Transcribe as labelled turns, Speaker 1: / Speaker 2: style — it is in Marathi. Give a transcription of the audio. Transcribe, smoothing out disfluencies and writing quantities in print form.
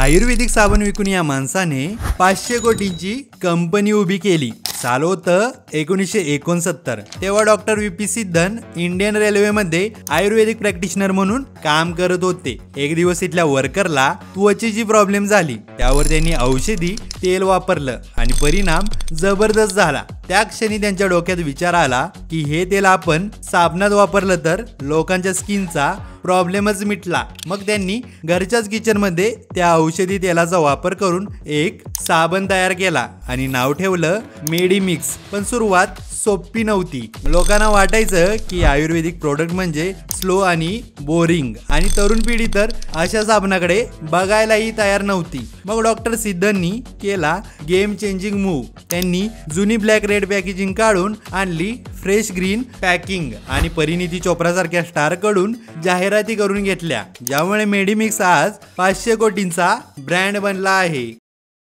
Speaker 1: आयुर्वेदिक साबण विकून या माणसाने 500 कोटींची कंपनी उभी केली। साल होतं 1969। तेव्हा डॉक्टर VP सिद्धन इंडियन रेल्वेमध्ये आयुर्वेदिक प्रॅक्टिशनर म्हणून काम करत होते। एक दिवस इथल्या वर्करला त्वचेची प्रॉब्लेम झाली, त्यावर त्यांनी औषधी तेल वापरलं आणि परिणाम जबरदस्त झाला। त्या क्षणी त्यांच्या डोक्यात विचार आला की हे तेल आपण साबणात वापरलं तर लोकांच्या स्किनचा प्रॉब्लेमच मिटला। मग त्यांनी घरच्याच किचन मध्ये त्या औषधी तेलाचा वापर करून एक साबण तयार केला आणि नाव ठेवलं मेडिमिक्स। पण सुरुवात सोपी नव्हती। लोकांना वाटायचं की आयुर्वेदिक प्रोडक्ट म्हणजे स्लो आणि बोरिंग, आणि तरुण पिढी तर अशा साबणाकडे बघायलाही तयार नव्हती। मग डॉक्टर सिद्धननी केला गेम चेंजिंग मूव्ह। त्यांनी जुनी ब्लॅक रेड पॅकेजिंग काढून आणली फ्रेश ग्रीन पॅकिंग आणि परिणीती चोप्रा सारख्या स्टार कडून जाहिराती करून घेतल्या, ज्यामुळे मेडिमिक्स आज 500 कोटींचा ब्रँड बनला आहे।